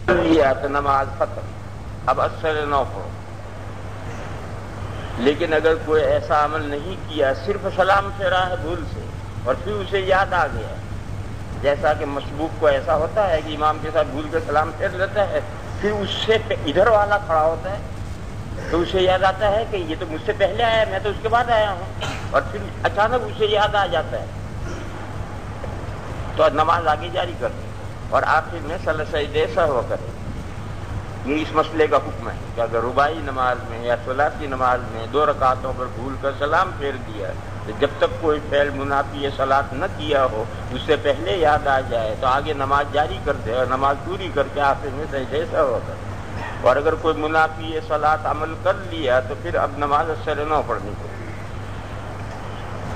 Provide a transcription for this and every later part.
لیا تو نماز ختم، اب اثر نو پڑھو۔ لیکن اگر کوئی ایسا عمل نہیں کیا، صرف سلام پھیرا ہے بھول سے اور پھر اسے یاد آ گیا، جیسا کہ مسبوق کو ایسا ہوتا ہے کہ امام کے ساتھ بھول کے سلام پھیر لیتا ہے، پھر اس سے ادھر والا کھڑا ہوتا ہے تو اسے یاد آتا ہے کہ یہ تو مجھ سے پہلے آیا، میں تو اس کے بعد آیا ہوں، اور پھر اچانک اسے یاد آ جاتا ہے تو نماز آگے جاری کر دیں اور آخر میں سجدے سہو کرے۔ یہ اس مسئلے کا حکم ہے کہ اگر رباعی نماز میں یا ثلاثی نماز میں 2 رکعتوں پر بھول کر سلام پھیر دیا تو جب تک کوئی فعل منافی صلاۃ نہ کیا ہو، اس سے پہلے یاد آ جائے تو آگے نماز جاری کر دے اور نماز پوری کر کے آخر میں سجدے سہو کرے۔ اور اگر کوئی منافی صلاۃ عمل کر لیا تو پھر اب نماز اثر نو پڑھنی پڑے۔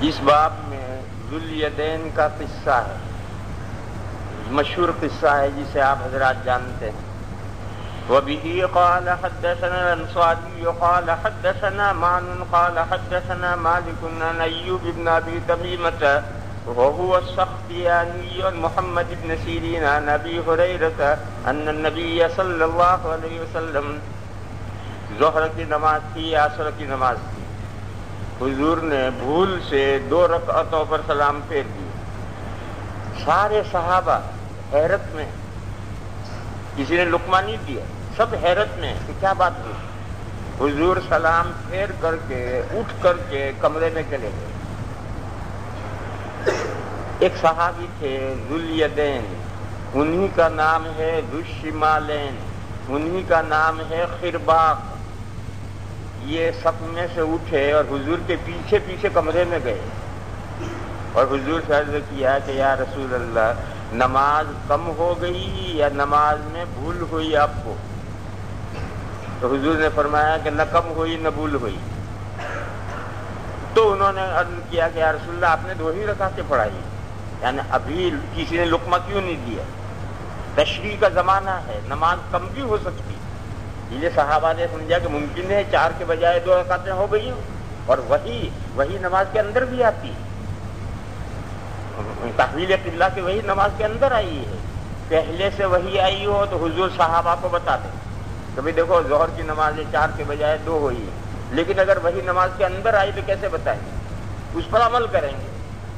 اس باب میں ذوالیدین کا قصہ ہے، مشہور قصہ ہے جسے آپ حضرات جانتے ہیں۔ وبه قال حدثنا الانصاري قال حدثنا معن قال حدثنا مالك عن ايوب بن ابي تميمة وهو السختياني عن محمد بن سيرين عن ابي هريرة ان النبي صلى الله عليه وسلم ظہر کی نماز تھی، عصر کی نماز تھی، حضور نے بھول سے 2 رکعتوں پر سلام پھیر دیے۔ سارے صحابہ حیرت میں، کسی نے لقمہ نہیں دیا، سب حیرت میں کہ کیا بات ہوئی۔ حضور سلام پھیر کر کے اٹھ کر کے کمرے میں چلے گئے۔ ایک صحابی تھے ذوالیدین، انہی کا نام ہے ذوالشمالین، انہی کا نام ہے خرباق۔ یہ سب میں سے اٹھے اور حضور کے پیچھے پیچھے کمرے میں گئے اور حضور سے عرض کیا کہ یا رسول اللہ، نماز کم ہو گئی یا نماز میں بھول ہوئی آپ کو؟ تو حضور نے فرمایا کہ نہ کم ہوئی نہ بھول ہوئی۔ تو انہوں نے عرض کیا کہ یا رسول اللہ، آپ نے 2 ہی رکعتیں پڑھائی، یعنی ابھی کسی نے لقمہ کیوں نہیں دیا؟ تشریح کا زمانہ ہے، نماز کم بھی ہو سکتی۔ یہ صحابہ نے سمجھا کہ ممکن ہے 4 کے بجائے 2 رکعتیں ہو گئی ہوں، اور وہی نماز کے اندر بھی آتی ہے۔ تحویل قبلہ کی وہی نماز کے اندر آئی ہے، پہلے سے وہی آئی ہو تو حضور صحابہ کو بتا دیں کہ بھئی دیکھو ظہر کی نماز 4 کے بجائے 2 ہوئی ہے، لیکن اگر وہی نماز کے اندر آئی تو کیسے بتائیں گے؟ اس پر عمل کریں گے۔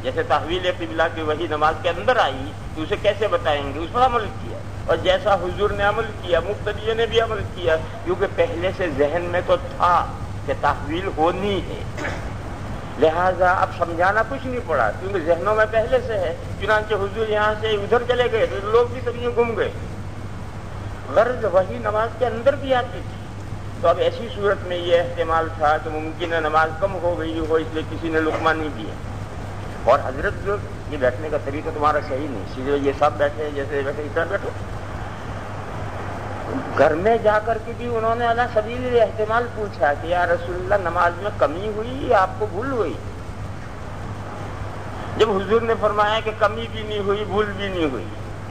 جیسے تحویل قبلہ کی وہی نماز کے اندر آئی تو اسے کیسے بتائیں گے؟ اس پر عمل کیا، اور جیسا حضور نے عمل کیا مقتدیوں نے بھی عمل کیا، کیونکہ پہلے سے ذہن میں تو تھا کہ تحویل ہونی ہے، لہذا اب سمجھانا کچھ نہیں پڑا کیونکہ ذہنوں میں پہلے سے ہے۔ چنانچہ حضور یہاں سے ادھر چلے گئے تو لوگ بھی سب یوں گم گئے، غرض وہی نماز کے اندر بھی آتی تھی۔ تو اب ایسی صورت میں یہ احتمال تھا کہ ممکن ہے نماز کم ہو گئی ہو، اس لیے کسی نے لقمہ نہیں دیا۔ اور حضرت جو یہ بیٹھنے کا طریقہ تمہارا صحیح نہیں، سیدھے یہ سب بیٹھے ہیں جیسے بیٹھے اس طرح بیٹھو۔ گھر میں جا کر کے بھی انہوں نے علی سبیل احتمال پوچھا کہ یا رسول اللہ، نماز میں کمی ہوئی یا آپ کو بھول ہوئی؟ جب حضور نے فرمایا کہ کمی بھی نہیں ہوئی بھول بھی نہیں ہوئی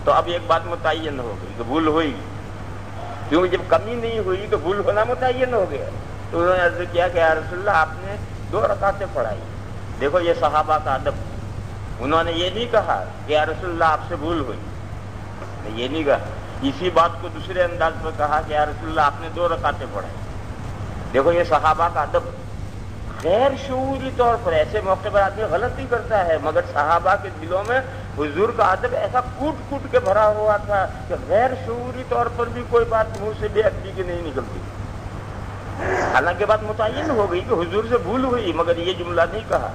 تو اب ایک بات متعین ہو گئی کہ بھول ہوئی، کیونکہ جب کمی نہیں ہوئی تو بھول ہونا متعین ہو گیا۔ تو انہوں نے عرض کیا کہ یا رسول اللہ، آپ نے 2 رکعتیں پڑھائی۔ دیکھو یہ صحابہ کا ادب، انہوں نے یہ نہیں کہا کہ یا رسول اللہ آپ سے بھول ہوئی، یہ نہیں کہا، اسی بات کو دوسرے انداز میں کہا کہ یا رسول اللہ آپ نے 2 رکعتیں پڑھائی۔ دیکھو یہ صحابہ کا ادب، غیر شعوری طور پر ایسے موقع پر آدمی غلطی کرتا ہے، مگر صحابہ کے دلوں میں حضور کا ادب ایسا کوٹ کوٹ کے بھرا ہوا تھا کہ غیر شعوری طور پر بھی کوئی بات منہ سے بے ادبی کی نہیں نکلتی۔ حالانکہ بات متعین ہو گئی کہ حضور سے بھول ہوئی، مگر یہ جملہ نہیں کہا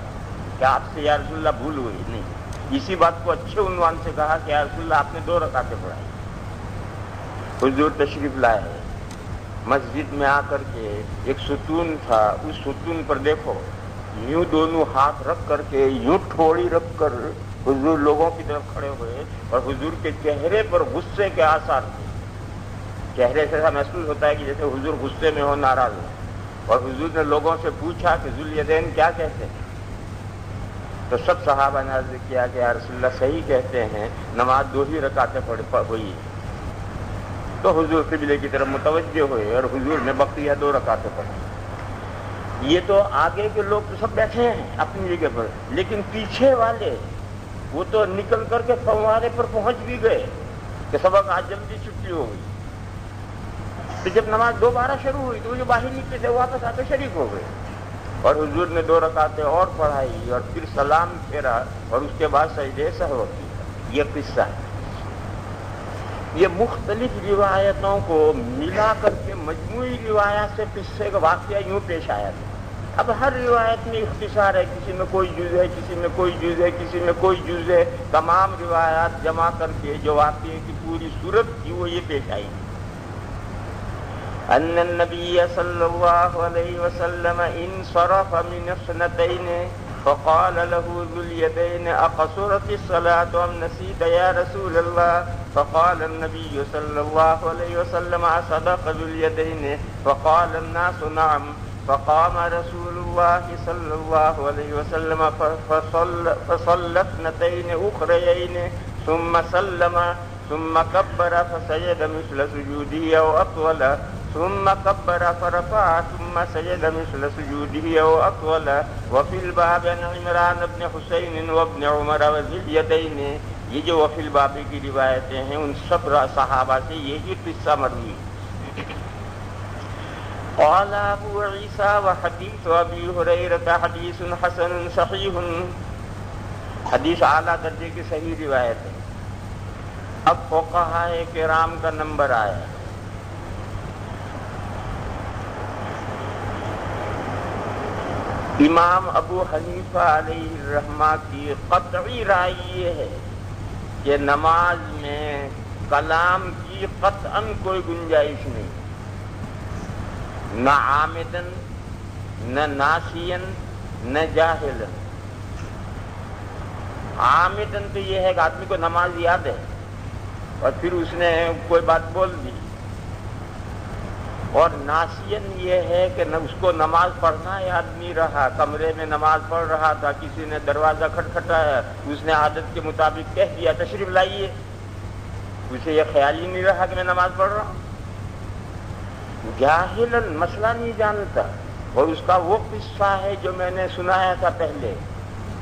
کہ آپ سے یا رسول اللہ بھول ہوئی، نہیں، اسی بات کو اچھے عنوان سے کہا کہ یا رسول اللہ آپ نے 2 رکعتیں پڑھائی۔ حضور تشریف لائے، مسجد میں آ کر کے ایک ستون تھا، اس ستون پر دیکھو یوں دونوں ہاتھ رکھ کر کے یوں ٹھوڑی رکھ کر حضور لوگوں کی طرف کھڑے ہوئے، اور حضور کے چہرے پر غصے کے آثار تھے۔ چہرے سے ایسا محسوس ہوتا ہے کہ جیسے حضور غصے میں ہو، ناراض ہو۔ اور حضور نے لوگوں سے پوچھا کہ ذوالیدین کیا کہتے ہیں؟ تو سب صحابہ نے عرض کیا کہ یا رسول اللہ صحیح کہتے ہیں، نماز 2 ہی رکعتیں ہوئی۔ تو حضور قبلے کی طرف متوجہ ہوئے اور حضور نے بقیہ 2 رکعتیں پڑھی۔ یہ تو آگے کے لوگ تو سب بیٹھے ہیں اپنی جگہ پر، لیکن پیچھے والے وہ تو نکل کر کے فوارے پر پہنچ بھی گئے کہ سبق آج جلدی چھٹی ہو گئی۔ تو جب نماز دوبارہ شروع ہوئی تو وہ جو باہر نکلے تھے واپس آتے شریک ہو گئے، اور حضور نے 2 رکعتیں اور پڑھائی اور پھر سلام پھیرا اور اس کے بعد سجدے سہو کیا۔ یہ قصہ ہے۔ یہ مختلف روایتوں کو ملا کر کے مجموعی روایات سے قصے کا واقعہ یوں پیش آیا تھا۔ اب ہر روایت میں اختصار ہے، کسی میں کوئی جز ہے، کسی میں کوئی جز ہے، کسی میں کوئی جز ہے، تمام روایات جمع کر کے جو واقعے کی پوری صورت تھی وہ یہ پیش آئی۔ ان النبی صلی اللہ علیہ وسلم انصرف من اثنتین فقال له ذو اليدين اقصرت الصلاة ام نسيت يا رسول الله فقال النبي صلى الله عليه وسلم اصدق ذو اليدين فقال الناس نعم فقام رسول الله صلى الله عليه وسلم فصلى اثنتين اخريين ثم سلم ثم كبر فسجد مثل سجوده او اطول ثم كبر فرفع ثم سجد مثل سجوده او اطول وفي الباب عن عمران بن حسين وابن عمر وذي اليدين۔ یہ جو وفی الباب کی روایتیں ہیں ان سب صحابہ سے یہی قصہ مروی۔ قال ابو عیسیٰ وحدیث ابی ہریرہ حدیث حسن صحیح، حدیث اعلیٰ درجے کی صحیح روایت ہے۔ اب فقہاء کرام کا نمبر آیا۔ امام ابو حنیفہ علیہ الرحمہ کی قطعی رائے یہ ہے کہ نماز میں کلام کی قطعاً کوئی گنجائش نہیں، نہ عامدن، نہ ناسین، نہ جاہلن۔ عامدن تو یہ ہے کہ آدمی کو نماز یاد ہے اور پھر اس نے کوئی بات بول دی، اور ناسین یہ ہے کہ اس کو نماز پڑھنا یاد نہیں رہا، کمرے میں نماز پڑھ رہا تھا، کسی نے دروازہ کھٹکھٹایا، اس نے عادت کے مطابق کہہ دیا تشریف لائیے، اسے یہ خیال ہی نہیں رہا کہ میں نماز پڑھ رہا ہوں۔ جاہلن مسئلہ نہیں جانتا، اور اس کا وہ قصہ ہے جو میں نے سنایا تھا پہلے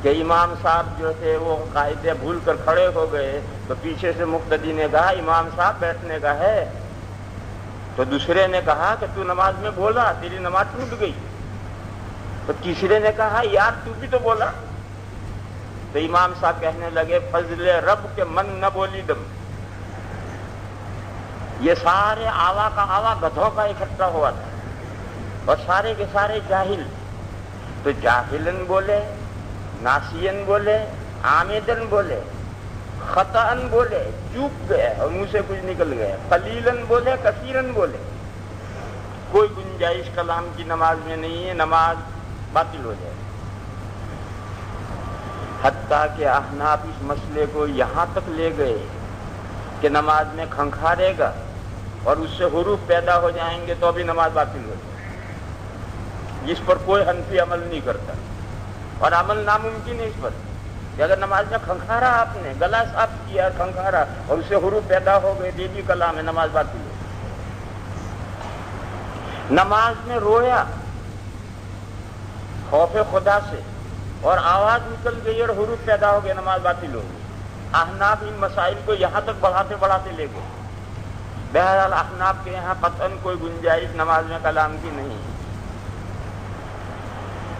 کہ امام صاحب جو تھے وہ قاعدے بھول کر کھڑے ہو گئے تو پیچھے سے مقتدی نے کہا امام صاحب بیٹھنے کا ہے، تو دوسرے نے کہا کہ تو نماز میں بولا تیری نماز ٹوٹ گئی، تو تیسرے نے کہا یار تو بھی تو بولا، تو امام صاحب کہنے لگے فضل رب کے من نہ بولی دم۔ یہ سارے آوا کا آوا گدھوں کا اکٹھا ہوا تھا اور سارے کے سارے جاہل، تو جاہلن بولے، ناسین بولے، عامدن بولے، خطأن بولے، چوک گئے اور منہ سے کچھ نکل گئے، قلیلن بولے، کثیرن بولے، کوئی گنجائش کلام کی نماز میں نہیں ہے، نماز باطل ہو جائے۔ حتیٰ کہ احناف اس مسئلے کو یہاں تک لے گئے کہ نماز میں کھنکھارے گا اور اس سے حروف پیدا ہو جائیں گے تو بھی نماز باطل ہو جائے، جس پر کوئی حنفی عمل نہیں کرتا، اور عمل ناممکن ہے اس پر کہ اگر نماز میں کھنکھارا آپ نے گلا صاف کیا کھنکھارا اور اس سے حروف پیدا ہو گئے یہ بھی کلام ہے، نماز باطل ہے۔ نماز میں رویا خوف خدا سے اور آواز نکل گئی اور حروف پیدا ہو گئے، نماز باطل ہو گئی۔ احناف ان مسائل کو یہاں تک بڑھاتے بڑھاتے لے گئے۔ بہرحال احناف کے یہاں قطعاً کوئی گنجائش نماز میں کلام کی نہیں ہے۔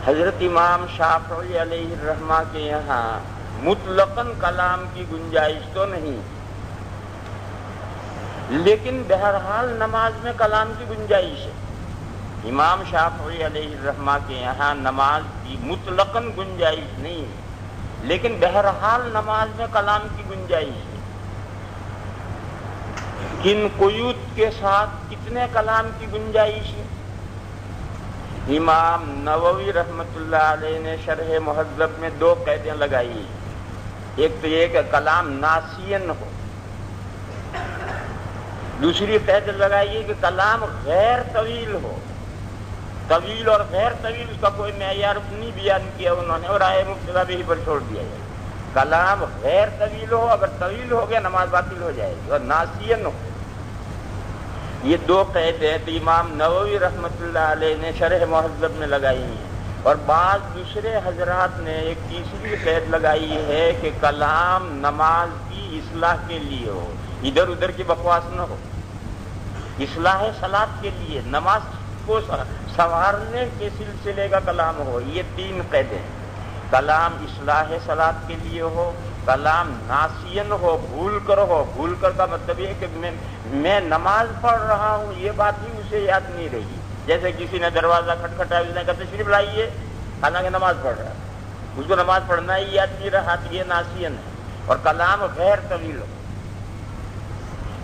حضرت امام شافعی علیہ الرحمہ کے یہاں مطلقاً کلام کی گنجائش تو نہیں، لیکن بہرحال نماز میں کلام کی گنجائش ہے۔ امام شافعی علیہ الرحمہ کے یہاں نماز کی مطلقاً گنجائش نہیں ہے، لیکن بہرحال نماز میں کلام کی گنجائش ہے۔ کن قیود کے ساتھ کتنے کلام کی گنجائش ہے؟ امام نووی رحمۃ اللہ علیہ نے شرح مہذب میں 2 قیدیں لگائی، ایک تو یہ کہ کلام ناسین ہو، دوسری قید لگائی کہ کلام غیر طویل ہو۔ طویل اور غیر طویل اس کا کوئی معیار نہیں بیان کیا انہوں نے، اور رائے مبتدا بھی پر چھوڑ دیا جائے۔ کلام غیر طویل ہو، اگر طویل ہو گیا نماز باطل ہو جائے گی، اور ناسین ہو۔ یہ 2 قیدیں تو امام نووی رحمۃ اللہ علیہ نے شرح مہذب میں لگائی ہیں، اور بعض دوسرے حضرات نے ایک تیسری قید لگائی ہے کہ کلام نماز کی اصلاح کے لیے ہو، ادھر ادھر کی بکواس نہ ہو۔ اصلاح صلاۃ کے لیے، نماز کو سنوارنے کے سلسلے کا کلام ہو، یہ 3 قیدیں ہیں۔ کلام اصلاح صلاۃ کے لیے ہو، کلام ناسین ہو، بھول کر ہو۔ بھول کر کا مطلب یہ کہ میں نماز پڑھ رہا ہوں، یہ بات ہی اسے یاد نہیں رہی۔ جیسے کسی نے دروازہ کھٹکھٹایا، اس نے کہا تشریف لائیے، حالانکہ نماز پڑھ رہا ہے، اس کو نماز پڑھنا ہی یاد نہیں رہا، تو یہ ناسین ہے۔ اور کلام غیر طویل ہو،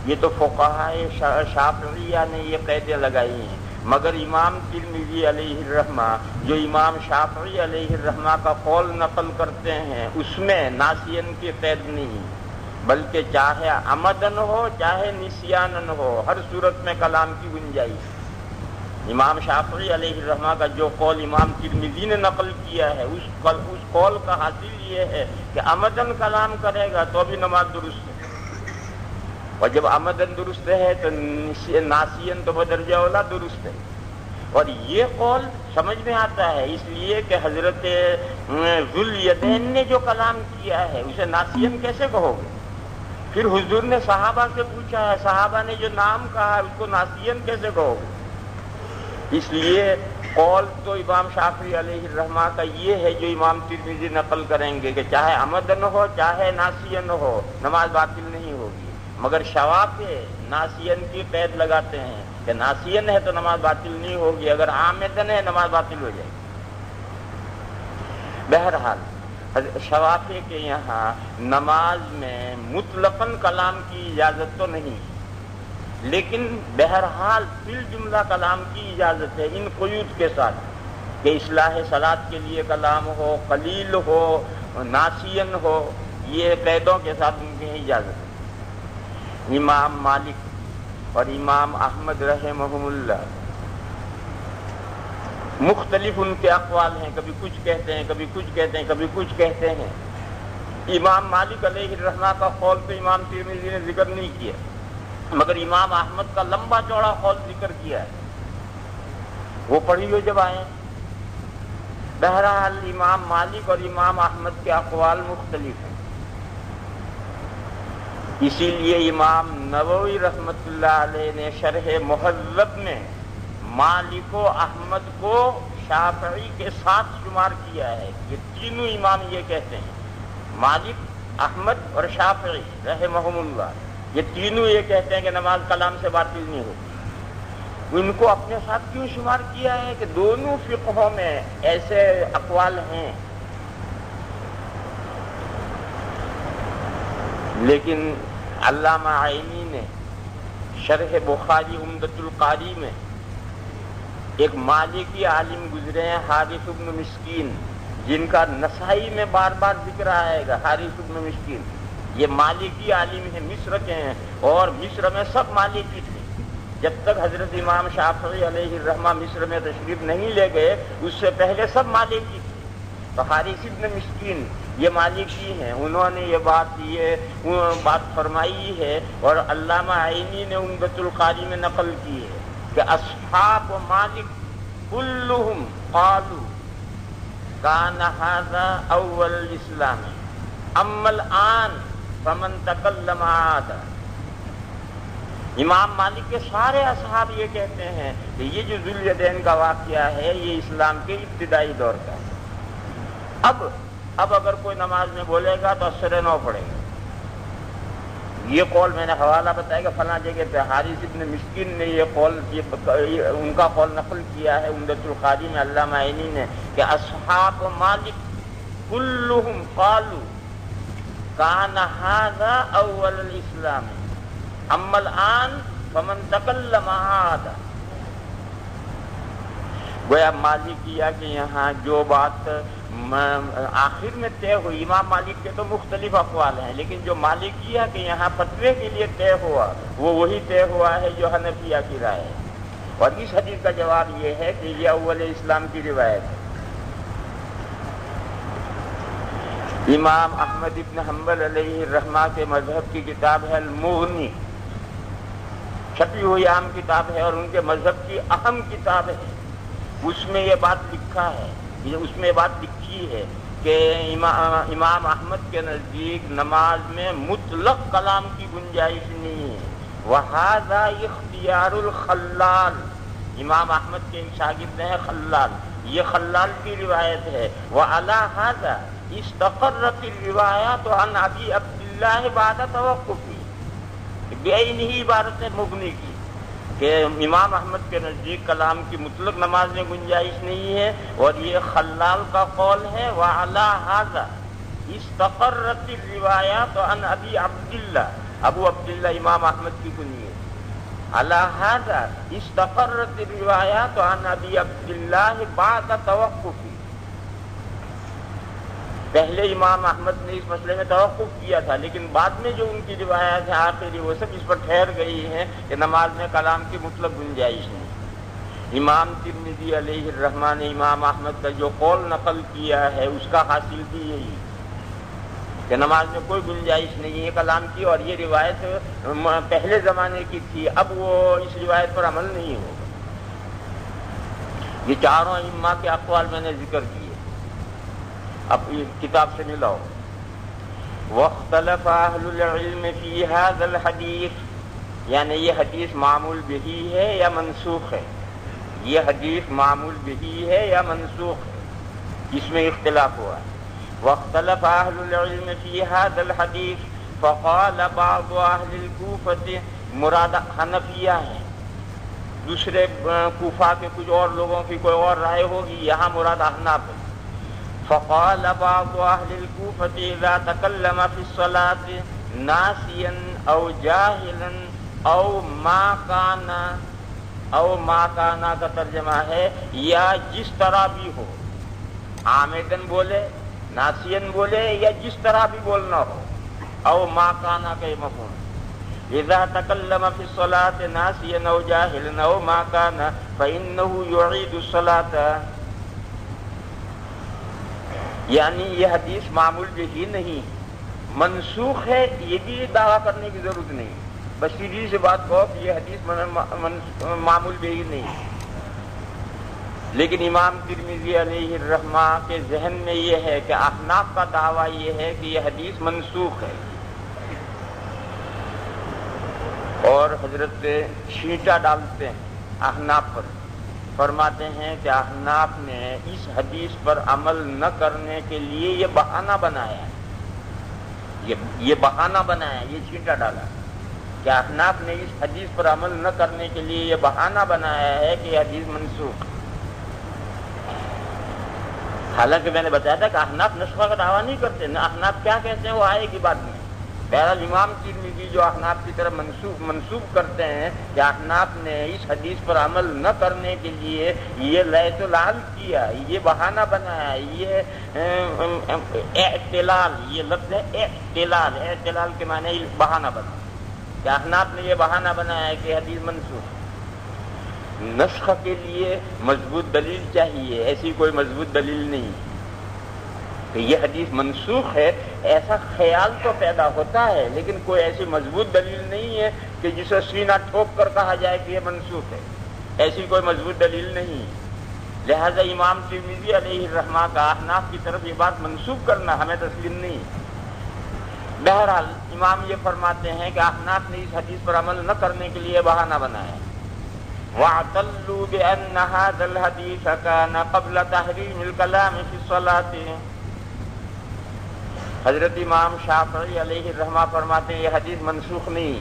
یہ تو فقہائے شافعیہ نے یہ قیدیں لگائی ہیں، مگر امام ترمذی علیہ الرحمہ جو امام شافعی علیہ الرحمہ کا قول نقل کرتے ہیں، اس میں ناسین کی قید نہیں، بلکہ چاہے عمدن ہو چاہے نسیانن ہو، ہر صورت میں کلام کی گنجائش۔ امام شافعی علیہ الرحمہ کا جو قول امام ترمذی نے نقل کیا ہے، اس قول کا حاصل یہ ہے کہ عمدن کلام کرے گا تو بھی نماز درست ہے، اور جب عمدن درست ہے تو ناسین تو بدرجہ اولا درست ہے۔ اور یہ قول سمجھ میں آتا ہے اس لیے کہ حضرت ذوالیدین نے جو کلام کیا ہے اسے ناسین کیسے کہو گے؟ پھر حضور نے صحابہ سے پوچھا ہے، صحابہ نے جو نام کہا ہے اس کو ناسین کیسے کہو گے؟ اس لیے قول تو امام شافعی علیہ الرحمہ کا یہ ہے جو امام ترمذی نقل کریں گے کہ چاہے عمدن ہو چاہے ناسین ہو، نماز باطل نہیں ہوگی۔ مگر شوافع ناسین کی قید لگاتے ہیں کہ ناسین ہے تو نماز باطل نہیں ہوگی، اگر عامدن ہے نماز باطل ہو جائے گی۔ بہرحال شوافع کے یہاں نماز میں مطلقاً کلام کی اجازت تو نہیں، لیکن بہرحال فی الجملہ کلام کی اجازت ہے، ان قیود کے ساتھ کہ اصلاح صلاۃ کے لیے کلام ہو، قلیل ہو، ناسین ہو، یہ قیدوں کے ساتھ ان کی اجازت ہے۔ امام مالک اور امام احمد رحمہم اللہ مختلف ان کے اقوال ہیں، کبھی کچھ کہتے ہیں کبھی کچھ کہتے ہیں کبھی کچھ کہتے ہیں۔ امام مالک علیہ الرحمہ کا قول تو امام ترمذی نے ذکر نہیں کیا، مگر امام احمد کا لمبا چوڑا قول ذکر کیا ہے، وہ پڑھی ہو جب آئے۔ بہرحال امام مالک اور امام احمد کے اقوال مختلف ہیں، اسی لیے امام نووی رحمۃ اللہ علیہ نے شرح مہذب میں مالک و احمد کو شافعی کے ساتھ شمار کیا ہے۔ یہ تینوں امام یہ کہتے ہیں، مالک، احمد اور شافعی رحمہم اللہ، یہ تینوں یہ کہتے ہیں کہ نماز کلام سے باطل نہیں ہوتی۔ ان کو اپنے ساتھ کیوں شمار کیا ہے کہ دونوں فقہوں میں ایسے اقوال ہیں، لیکن علامہ عینی نے شرح بخاری عمدۃ القاری میں ایک مالکی عالم گزرے ہیں، حارث بن مسکین، جن کا نسائی میں بار بار ذکر آئے گا۔ حارث بن مسکین یہ مالکی عالم ہیں، مصر کے ہیں، اور مصر میں سب مالکی تھے۔ جب تک حضرت امام شافعی علیہ الرحمہ مصر میں تشریف نہیں لے گئے، اس سے پہلے سب مالکی تھے۔ تو حارث بن مسکین یہ مالکی ہیں، انہوں نے یہ بات فرمائی ہے، اور علامہ عینی نے عمدۃ القاری میں نقل کی ہے کہ اصحاب مالک کلہم قالوا کان ھذا اول الاسلام اما الآن فمن تکلم عاد۔ امام مالک کے سارے اصحاب یہ کہتے ہیں کہ یہ جو ذوالیدین کا واقعہ ہے یہ اسلام کے ابتدائی دور کا ہے۔ اب اگر کوئی نماز میں بولے گا تو اثر نو پڑے گا۔ یہ قول میں نے حوالہ بتایا کہ فلاں جگہ پہ حارث ابن مسکین نے یہ قول، ان کا قول نقل کیا ہے عمدۃ القاری میں علامہ عینی نے کہ اصحاب مالک کلہم قالوا کان ھذا اول الاسلام اما الآن فمن تکلم عاد۔ گویا مالکیہ کے یہاں جو بات آخر میں طے ہوئی، امام مالک کے تو مختلف اقوال ہیں، لیکن جو مالکیہ کے یہاں فتوے کے لیے طے ہوا وہ وہی طے ہوا ہے جو حنفیہ کی رائے ہے۔ اور اس حدیث کا جواب یہ ہے کہ یہ اول اسلام کی روایت ہے۔ امام احمد ابن حنبل علیہ الرحمہ کے مذہب کی کتاب ہے المغنی، چھپی ہوئی عام کتاب ہے اور ان کے مذہب کی اہم کتاب ہے۔ اس میں یہ بات لکھا ہے، اس میں بات لکھی ہے کہ امام احمد کے نزدیک نماز میں مطلق کلام کی گنجائش نہیں ہے، وَهَذَا اِخْتِيَارُ الْخَلَّالِ، امام احمد کے شاگرد ہیں خلال، یہ خلال کی روایت ہے۔ وَعَلَى هَذَا اسْتَقَرَّتِ الرِّوَایَاتُ عَنْ أَبِي عَبْدِ اللَّهِ بَعْدَ تَوَقُّفِهِ، بعینہ عبارت ہے مغنی کی کہ امام احمد کے نزدیک کلام کی مطلق نماز میں گنجائش نہیں ہے، اور یہ خلال کا قول ہے۔ وَعَلَى هَذَا اسْتَقَرَّتِ الرِّوَایَاتُ عَنْ أَبِي عَبْدِ اللَّهِ، ابو عبداللہ امام احمد کی کنیت۔ عَلَى هَذَا اسْتَقَرَّتِ الرِّوَایَاتُ عَنْ أَبِي عَبْدِ اللَّهِ بَعْدَ تَوَقُّفِهِ، پہلے امام احمد نے اس مسئلے میں توقف کیا تھا، لیکن بعد میں جو ان کی روایات ہیں آخری وہ سب اس پر ٹھہر گئی ہیں کہ نماز میں کلام کی مطلق گنجائش نہیں۔ امام ترمذی علیہ الرحمہ نے امام احمد کا جو قول نقل کیا ہے اس کا حاصل بھی یہی کہ نماز میں کوئی گنجائش نہیں ہے کلام کی، اور یہ روایت پہلے زمانے کی تھی، اب وہ اس روایت پر عمل نہیں ہوگا۔ یہ چاروں ائمہ کے اقوال میں نے ذکر کیے، اب کتاب سے ملاؤ۔ وَاخْتَلَفَ أَهْلُ الْعِلْمِ فِي هَذَا الْحَدِيثِ، یعنی یہ حدیث معمول بہی ہے یا منسوخ ہے، یہ حدیث معمول بہی ہے یا منسوخ ہے، اس میں اختلاف ہوا ہے۔ وَاخْتَلَفَ أَهْلُ الْعِلْمِ فِي هَذَا الْحَدِيثِ فَقَالَ بَعْضُ أَهْلِ الْكُوفَةِ، مراد حنفیہ ہیں، دوسرے کوفہ کے کچھ اور لوگوں کی کوئی اور رائے ہوگی، یہاں مراد احناف ہے۔ فقال بعض اهل الكوفة اذا تكلم في الصلاة ناسيا او جاهلا او ما كان کا ترجمہ ہے یا جس طرح بھی ہو، عامدن بولے، ناسین بولے، یا جس طرح بھی بولنا ہو، او ما کانا کا مفہوم۔ اذا تکلم فی الصلاة ناسیا او جاہلا او ما کانا فانه يعيد الصلاة، یعنی یہ حدیث معمول بہی نہیں، منسوخ ہے، یہ بھی دعویٰ کرنے کی ضرورت نہیں، بس سیدھی سی بات کہو کہ یہ حدیث معمول بہی نہیں۔ لیکن امام ترمذی علیہ الرحمہ کے ذہن میں یہ ہے کہ احناف کا دعویٰ یہ ہے کہ یہ حدیث منسوخ ہے، اور حضرت چھینٹا ڈالتے ہیں احناف پر، فرماتے ہیں کہ احناف نے اس حدیث پر عمل نہ کرنے کے لیے یہ بہانہ بنایا ہے، یہ بہانہ بنایا، یہ چھینٹا ڈالا کہ احناف نے اس حدیث پر عمل نہ کرنے کے لیے یہ بہانہ بنایا ہے کہ یہ حدیث منسوخ۔ حالانکہ میں نے بتایا تھا کہ احناف نسخہ کا دعویٰ نہیں کرتے، نہ احناف کیا کہتے ہیں وہ آئے گی بعد میں۔ بہرحال امام ترمذی جو احناف کی طرف منسوب کرتے ہیں کہ احناف نے اس حدیث پر عمل نہ کرنے کے لیے یہ لیت العل کیا، یہ بہانہ بنایا، یہ اعتلال، یہ لفظ ہے اعتلال، اعتلال کے معنی بہانہ بنا، کہ احناف نے یہ بہانہ بنایا ہے کہ حدیث منسوخ۔ نسخ کے لیے مضبوط دلیل چاہیے، ایسی کوئی مضبوط دلیل نہیں کہ یہ حدیث منسوخ ہے، ایسا خیال تو پیدا ہوتا ہے لیکن کوئی ایسی مضبوط دلیل نہیں ہے کہ جسے سینہ ٹھوک کر کہا جائے کہ یہ منسوخ ہے، ایسی کوئی مضبوط دلیل نہیں۔ لہذا امام ترمذی علیہ الرحمہ کا احناف کی طرف یہ بات منسوب کرنا ہمیں تسلیم نہیں۔ بہرحال امام یہ فرماتے ہیں کہ احناف نے اس حدیث پر عمل نہ کرنے کے لیے بہانہ بنایا۔ وَاعْتَلُّوا بِأَنَّ هَذَا الْحَدِيثَ كَانَ قَبْلَ تَحْرِيمِ الْكَلَامِ فِي الصَّلَاةِ، حضرت امام شافعی علیہ الرحمہ فرماتے ہیں یہ حدیث منسوخ نہیں،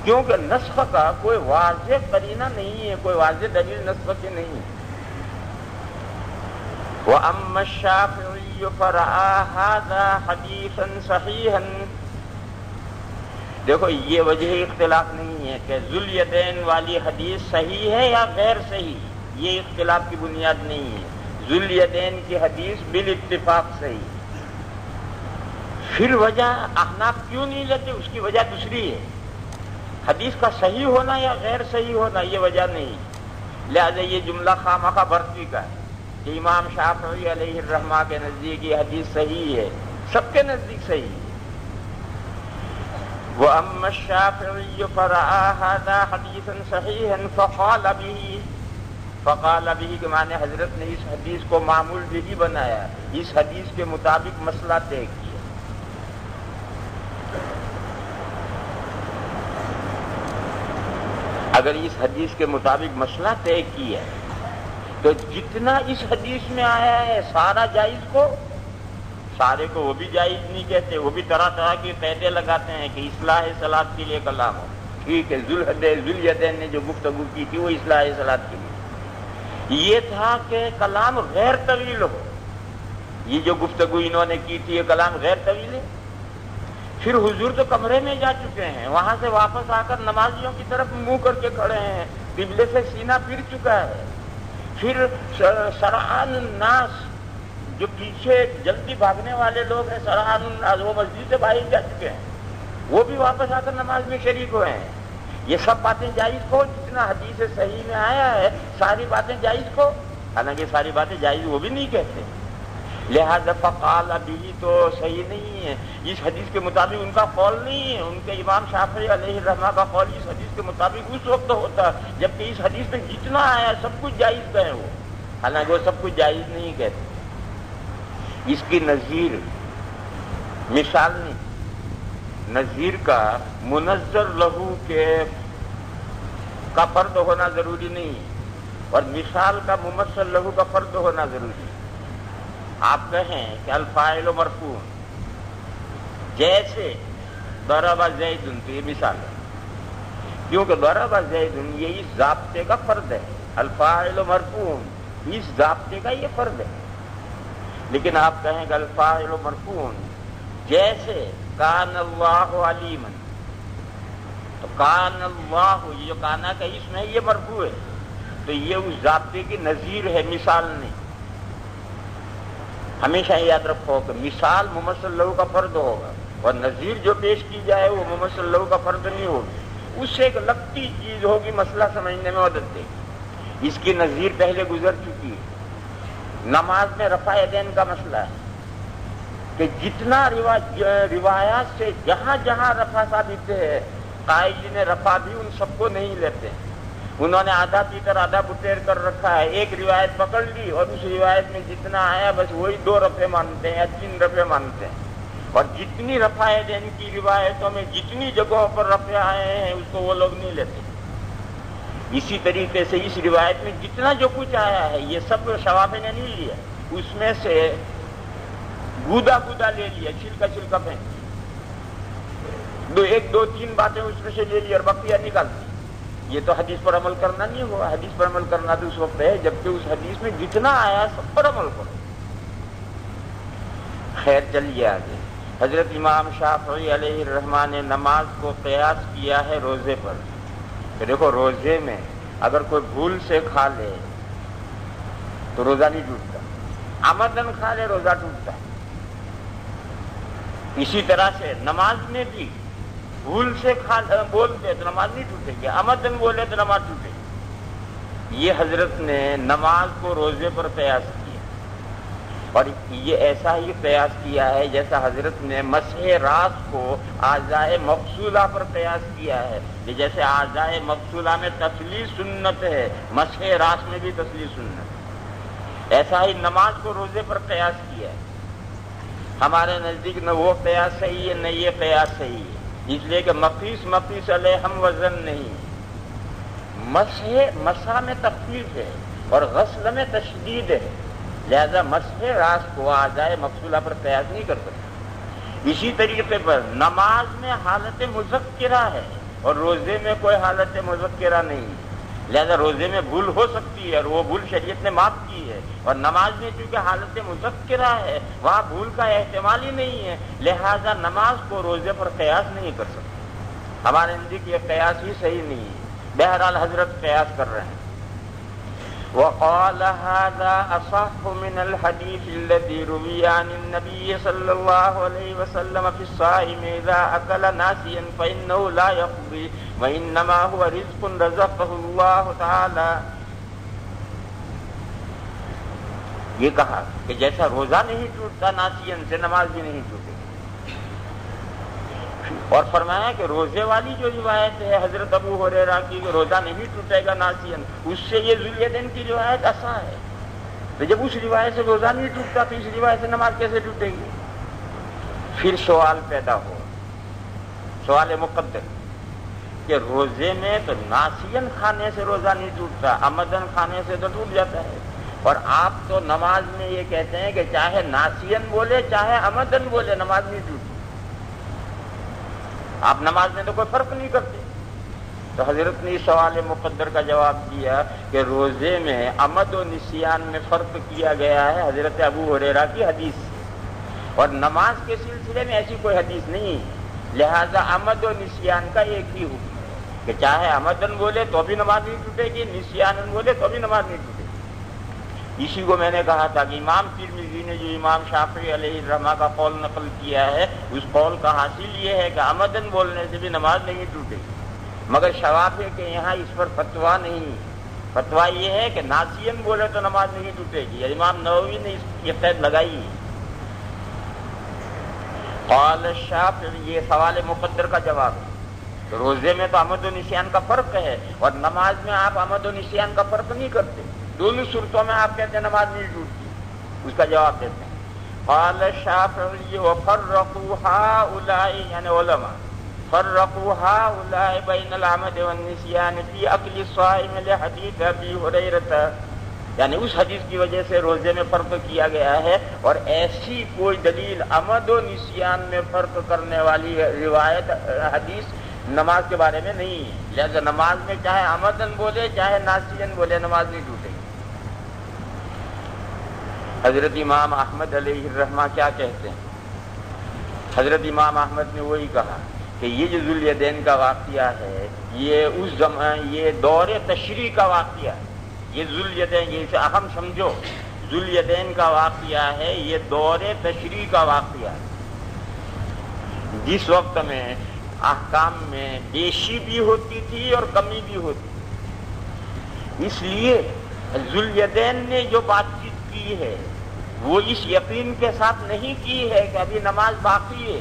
کیونکہ نسخ کا کوئی واضح قرینہ نہیں ہے، کوئی واضح دلیل نسخ کی نہیں۔ وَأَمَّا الشَّافِعِيُّ فَرَأَى هَذَا حَدِيثًا صَحِيحًا، دیکھو یہ وجہ اختلاف نہیں ہے کہ ذوالیدین والی حدیث صحیح ہے یا غیر صحیح، یہ اختلاف کی بنیاد نہیں ہے، ذوالیدین کی حدیث بالاتفاق صحیح۔ پھر وجہ احناف کیوں نہیں لیتے، اس کی وجہ دوسری ہے، حدیث کا صحیح ہونا یا غیر صحیح ہونا یہ وجہ نہیں، لہذا یہ جملہ خامخواہ بھرتی کا ہے کہ امام شافعی علیہ الرحمہ کے نزدیک یہ حدیث صحیح ہے، سب کے نزدیک صحیح ہے۔ وَأَمَّا الشَّافِعِيُّ فَرَأَى هَذَا حَدِيثًا صَحِيحًا فَقَالَ بِهِ کے معنی حضرت نے اس حدیث کو معمول بہی بنایا، اس حدیث کے مطابق مسئلہ طے کیا۔ اگر اس حدیث کے مطابق مسئلہ طے کیا ہے تو جتنا اس حدیث میں آیا ہے سارا جائز کو، سارے کو وہ بھی جائز نہیں کہتے، وہ بھی طرح طرح کی قیدیں لگاتے ہیں کہ اصلاح صلاۃ کے لیے کلام ہو. ٹھیک ہے، ذوالحدین نے جو گفتگو کی تھی وہ اصلاح صلاۃ کے لیے، یہ تھا کہ کلام غیر طویل ہو. یہ جو گفتگو انہوں نے کی تھی یہ کلام غیر طویل ہے. پھر حضور تو کمرے میں جا چکے ہیں، وہاں سے واپس آ کر نمازیوں کی طرف منہ کر کے کھڑے ہیں، قبلے سے سینہ پھر چکا ہے. پھر سرعان الناس، جو پیچھے جلدی بھاگنے والے لوگ ہیں، سرعان الناس، وہ مسجد سے باہر جا چکے ہیں، وہ بھی واپس آ کر نماز میں شریک ہوئے ہیں. یہ سب باتیں جائز کو، جتنا حدیث صحیح میں آیا ہے ساری باتیں جائز کو، حالانکہ ساری باتیں جائز وہ بھی نہیں کہتے. لہذا فقال ابھی تو صحیح نہیں ہے، اس حدیث کے مطابق ان کا قول نہیں ہے. ان کے امام شافعی علیہ الرحمہ کا قول اس حدیث کے مطابق اس وقت ہوتا جبکہ اس حدیث میں جتنا آیا سب کچھ جائز کہیں وہ، حالانکہ وہ سب کچھ جائز نہیں کہتے. اس کی نظیر مثال نہیں، نظیر کا منظر لہو کا فرد ہونا ضروری نہیں اور مثال کا ممثل لہو کا فرد ہونا ضروری ہے. آپ کہیں کہ الفاعل مرفوع جیسے ضرب زید، تو یہ مثال ہے، کیونکہ ضرب زید یہ اس ضابطے کا فرد ہے. الفاعل مرفوع اس ضابطے کا یہ فرد ہے. لیکن آپ کہیں کہ الفاعل مرفوع جیسے کان اللہ علیما، تو کان اللہ، یہ جو کانا کا اسم ہے یہ مرفوع ہے، تو یہ اس ضابطے کی نظیر ہے، مثال نہیں. ہمیشہ یاد رکھو کہ مثال ممثل لہو کا فرد ہوگا اور نظیر جو پیش کی جائے وہ ممثل لہو کا فرد نہیں ہوگی، اس سے ایک لگتی چیز ہوگی، مسئلہ سمجھنے میں مدد دے گی. اس کی نظیر پہلے گزر چکی ہے. نماز میں رفع یدین کا مسئلہ ہے کہ جتنا روایات سے جہاں جہاں رفع ثابت ہے، قائلین رفع بھی ان سب کو نہیں لیتے. انہوں نے آدھا پیٹر آدھا بٹیر کر رکھا ہے، ایک روایت پکڑ لی اور اس روایت میں جتنا آیا بس وہی 2 رفع مانتے ہیں یا 3 رفع مانتے ہیں. اور جتنی رفع یدین کی روایتوں میں جتنی جگہوں پر رفع آئے ہیں اس کو وہ لوگ نہیں لیتے. اسی طریقے سے اس روایت میں جتنا جو کچھ آیا ہے یہ سب شواب نے نہیں لیا، اس میں سے گودا گودا لے لیا، چھلکا چھلکا پھینک ایک دو تین باتیں اس میں سے لے لی اور بقیہ نکال دی. یہ تو حدیث پر عمل کرنا نہیں ہوا. حدیث پر عمل کرنا تو اس وقت ہے جبکہ اس حدیث میں جتنا آیا سب پر عمل کرو. خیر چلیے آگے. حضرت امام شافعی علیہ الرحمہ نے نماز کو قیاس کیا ہے روزے پر. کہ دیکھو روزے میں اگر کوئی بھول سے کھا لے تو روزہ نہیں ٹوٹتا، عمدن کھا لے روزہ ٹوٹتا ہے. اسی طرح سے نماز میں بھی بھول سے بول دے تو نماز نہیں ٹوٹے گی، عمدن بولے تو نماز ٹوٹے گی. یہ حضرت نے نماز کو روزے پر قیاس کیا اور یہ ایسا ہی قیاس کیا ہے جیسا حضرت نے مسح راس کو اعضائے مغسولہ پر قیاس کیا ہے. کہ جیسے اعضائے مغسولہ میں تسلیل سنت ہے، مسح راس میں بھی تسلیل سنت ہے، ایسا ہی نماز کو روزے پر قیاس کیا ہے. ہمارے نزدیک نہ وہ قیاس صحیح ہے نہ یہ قیاس صحیح ہے، اس لیے کہ مقیس علیہ ہم وزن نہیں. مسح میں تخفیف ہے اور غسل میں تشدید ہے، لہذا مسح راس کو اعضائے مغسولہ پر قیاس نہیں کر سکتے. اسی طریقے پر نماز میں حالت مذکرہ ہے اور روزے میں کوئی حالت مذکرہ نہیں، لہذا روزے میں بھول ہو سکتی ہے اور وہ بھول شریعت نے معاف کی ہے، اور نماز میں چونکہ حالت مذکرہ ہے وہاں بھول کا احتمال ہی نہیں ہے، لہذا نماز کو روزے پر قیاس نہیں کر سکتے. ہمارے نزدیک یہ قیاس ہی صحیح نہیں ہے. بہرحال حضرت قیاس کر رہے ہیں. وقال هذا أصح من الحديث الذي روي عن النبي صلى الله عليه وسلم في الصائم إذا أكل ناسيا فإنه لا يقضي وإنما هو رزق رزقه الله تعالى. یہ کہا کہ جیسا روزہ نہیں ٹوٹتا ناسین سے، نماز بھی نہیں ٹوٹے. اور فرمایا کہ روزے والی جو روایت ہے حضرت ابو ہریرہ کی کہ روزہ نہیں ٹوٹے گا ناسین، اس سے یہ ذوالدین کی روایت اصح ہے. تو جب اس روایت سے روزہ نہیں ٹوٹتا تو اس روایت سے نماز کیسے ٹوٹے گی؟ پھر سوال پیدا ہو، سوال مقدر، کہ روزے میں تو ناسین کھانے سے روزہ نہیں ٹوٹتا، عمدن کھانے سے تو ٹوٹ جاتا ہے، اور آپ تو نماز میں یہ کہتے ہیں کہ چاہے ناسین بولے چاہے عمدن بولے نماز نہیں ٹوٹتی۔ آپ نماز میں تو کوئی فرق نہیں کرتے۔ تو حضرت نے اس سوال مقدر کا جواب دیا کہ روزے میں عمد و نسیان میں فرق کیا گیا ہے حضرت ابو ہریرہ کی حدیث سے، اور نماز کے سلسلے میں ایسی کوئی حدیث نہیں ہے، لہذا عمد و نسیان کا ایک ہی حکم ہے کہ چاہے عمدن بولے تو بھی نماز نہیں ٹوٹے گی، نسیانن بولے تو بھی نماز نہیں ٹوٹے گی۔ اسی کو میں نے کہا تھا کہ امام ترمذی نے جو امام شافعی علیہ الرحمہ کا قول نقل کیا ہے، اس قول کا حاصل یہ ہے کہ عمدن بولنے سے بھی نماز نہیں ٹوٹے گی، مگر شوافی کے یہاں اس پر فتویٰ نہیں ہے۔ فتویٰ یہ ہے کہ ناسین بولے تو نماز نہیں ٹوٹے گی، امام نووی نے اس کی قید لگائی ہے۔ قال الشافعی، یہ سوال مقدر کا جواب ہے۔ تو روزے میں تو عمد و نسیان کا فرق ہے، اور نماز میں آپ عمد و نسیان کا فرق نہیں کرتے، دونوں صورتوں میں آپ کہتے ہیں نماز نہیں ٹوٹتی، اس کا جواب دیتے ہیں۔ قال الشافعی وفرقوا هؤلاء، یعنی علماء، فرقوا هؤلاء بین العمد والنسیان فی اکل الصائم لحدیث ابی ہریرہ، یعنی اس حدیث کی وجہ سے روزے میں فرق کیا گیا ہے، اور ایسی کوئی دلیل عمد و نسیان میں فرق کرنے والی روایت حدیث نماز کے بارے میں نہیں ہے، لہذا نماز میں چاہے عمدن بولے چاہے ناسین بولے نماز نہیں ٹوٹے گی۔ حضرت امام احمد علیہ الرحمہ کیا کہتے ہیں؟ حضرت امام احمد نے وہی کہا کہ یہ جو ذوالیدین کا واقعہ ہے یہ دور تشریع کا واقعہ ہے، یہ ذوالیدین، یہ اسے اہم سمجھو، ذوالیدین کا واقعہ ہے، یہ دور تشریع کا واقعہ ہے، جس وقت میں احکام میں بیشی بھی ہوتی تھی اور کمی بھی ہوتی تھی۔ اس لیے ذوالیدین نے جو بات چیت کی ہے وہ اس یقین کے ساتھ نہیں کی ہے کہ ابھی نماز باقی ہے،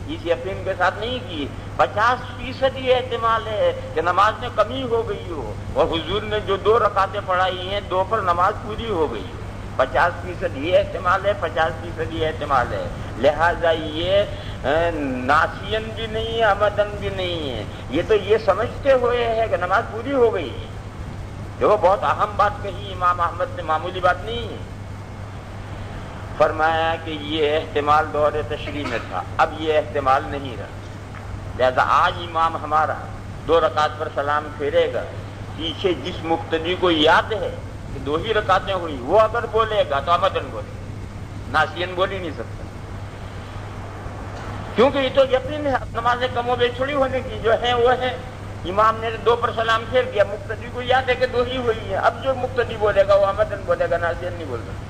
اس یقین کے ساتھ نہیں کی۔ 50% یہ احتمال ہے کہ نماز میں کمی ہو گئی ہو، اور حضور نے جو 2 رکعتیں پڑھائی ہیں 2 پر نماز پوری ہو گئی ہو۔ 50% یہ احتمال ہے، 50% یہ احتمال ہے، لہذا یہ ناسین بھی نہیں ہے، عمدن بھی نہیں ہے، یہ تو یہ سمجھتے ہوئے ہے کہ نماز پوری ہو گئی ہے۔ جو بہت اہم بات کہی امام احمد نے، معمولی بات نہیں ہے۔ فرمایا کہ یہ احتمال دور تشریع میں تھا، اب یہ احتمال نہیں رہا، لہذا آج امام ہمارا 2 رکعت پر سلام پھیرے گا، پیچھے جس مقتدی کو یاد ہے کہ 2 ہی رکعتیں ہوئی، وہ اگر بولے گا تو عمدن بولے گا، ناسین بول ہی نہیں سکتا، کیونکہ یہ تو یقین ہے نمازیں کم و بیش چھوڑی ہونے کی، جو ہے وہ ہے۔ امام نے 2 پر سلام پھیر دیا، مقتدی کو یاد ہے کہ 2 ہی ہوئی ہے، اب جو مقتدی بولے گا وہ عمدن بولے گا، ناسین نہیں بول سکتا۔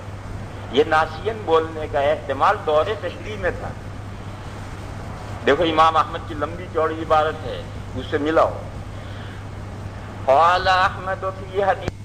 یہ ناسین بولنے کا احتمال دور تشریع میں تھا۔ دیکھو امام احمد کی لمبی چوڑی عبارت ہے، اس سے ملاؤ۔ قال احمد فی حدیث